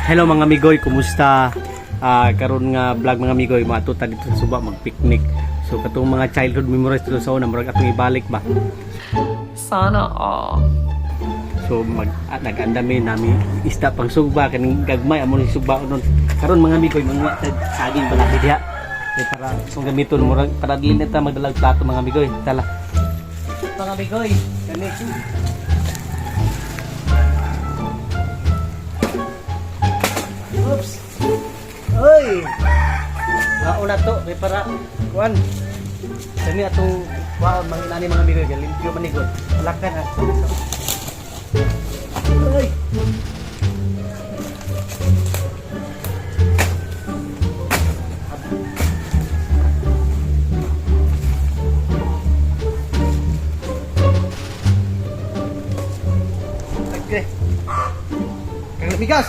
Hello mga amigoy, kumusta? Karon nga vlog mga amigoy, matuta dito sa Suba mag-picnic. So katong mga childhood memories dito sa una, murag atong ibalik ba? Sana all. So nag-andami nami isda pang sugba kaning gagmay amo ni sugba nun. Karon mga amigoy, mga saging balaki diha. Para kung gamiton murag para dili na ta magdalag plato mga amigoy. Tala. Mga amigoy, kani oops. Oy. Nauna to kay para kuan. Kani atong manginani mga amigo limpyo manigod. Alakan ha. Oy. Okay. Kang migas.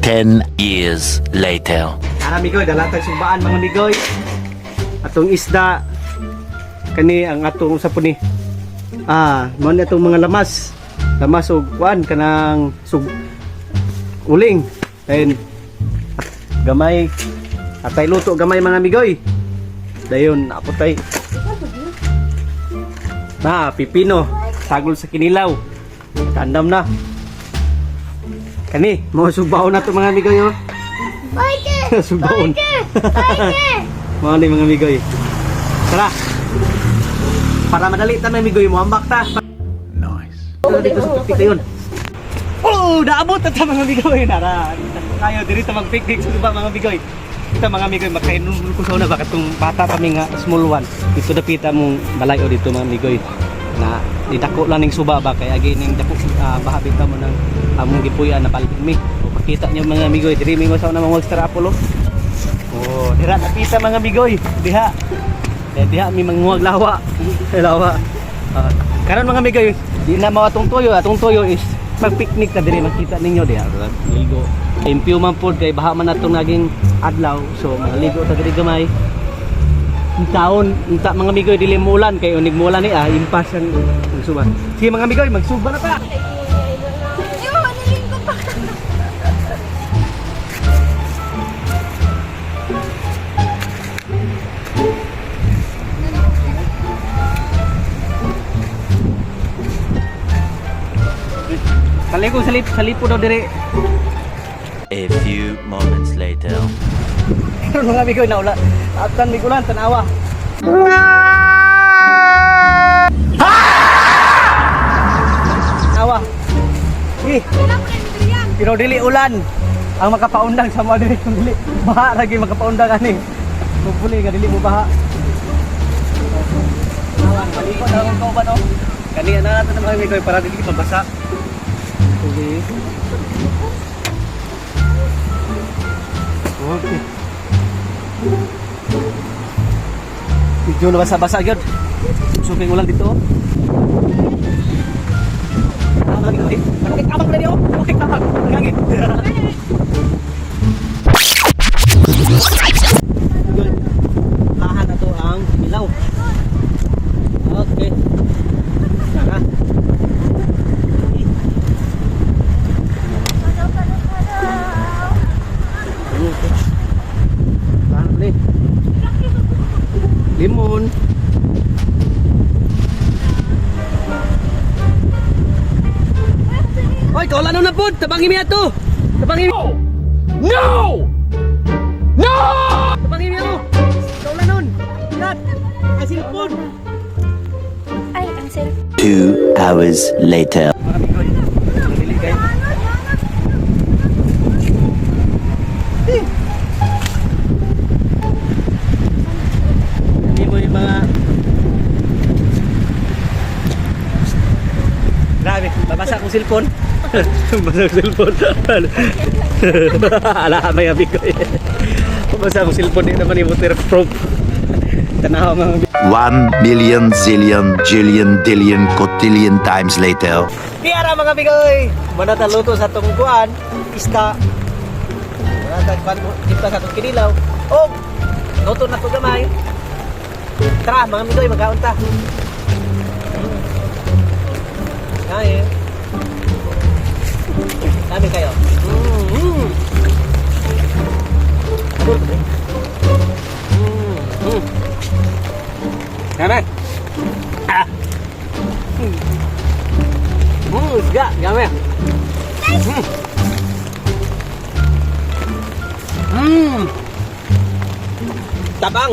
10 years later. Ara migoy, dalatag sumbaan mga migoy. Atong isda kani ang atong usa po ni. Mo ni atong mga lamas. Lamas og kuan kanang uling. Then gamay atay luto gamay mga migoy. Dayon apotay. Pipino, sagol sa kinilaw. Tandam na. Kani, mo subaw na to mga amigoy oh. Bike! Subaon. Mga ni mga amigoy. Tara. Para madali ta mga amigoy mo ambak ta. Nice. Dito sa picnic yun. Oh, naabot ta mga amigoy. Nara. Tayo diri ta mag-picnic sa Suba mga amigoy. Kita mga amigoy makainom ko sa una baka tong bata kami nga small one. Dito dapita mong balayo dito mga amigoy. Na didako lang ning Suba ba kay agi ning dako bahabita mo nang among gipuyan na palmi. O makita niyo mga amigoy, diri mi masaw na mga Star Apollo. Oh, dira napita mga amigoy. Diha. Diha mi manguwag lawa. Lawa. Karon mga amigoy, di na mao atong toyo is mag-picnic na diri makita ninyo diha. Ligo. Impyo man pod kay baha man atong naging adlaw. So maligo ta diri gamay. Taon, unta mga amigoy dili muulan kay unig muulan ni impas ang Suba. Sige mga amigoy, magsuba na ta. Kaligo salipo daw dire. A few moments later. Karon mga amigoy naula. Atan migulan tanawa. Awa. Pero dili ulan. Ang makapaundang sa mga dili kung dili baha lagi makapaundang ani. Kung puli nga dili mo baha. Awan paliko daw ang kauban no. Kani na nato mga amigoy para dili mabasa. Okay. Okay. Medyo nabasa-basa yun. Suking ulan dito. Bakit kamang na niyo? Bakit kamang? Langit. Lahat na to ang ilaw. Okay. Saka. Limon. Oy, kaulan na pod. Tabangi mi ato. Tabangi mi. No! No! Tabangi mi ato. Kaulan nun. Kat. Ay silpon. Ay, ang sir. 2 hours later. Dili kay. Hindi mo yung mga grabe, babasa akong cellphone. Babasa akong cellphone. Ala, may abig ko eh. Babasa akong cellphone, hindi naman yung waterproof. Tanaw mga 1 million zillion jillion dillion cotillion times later. Kiyara mga bigoy! Manata luto sa itong kuhan, isda. Manata kita sa itong kinilaw. O, luto na ito gamay. Tara mga bigoy, magkaunta. Kain. Dami kayo. Isga, gamay. Tabang.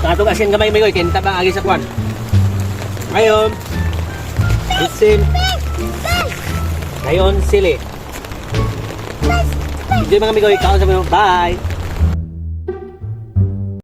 Kato asin gamay may kay tabang agi sa kwan. Ngayon, isin. Ngayon, sili. Hindi mga migoy, kaon sa mga bye.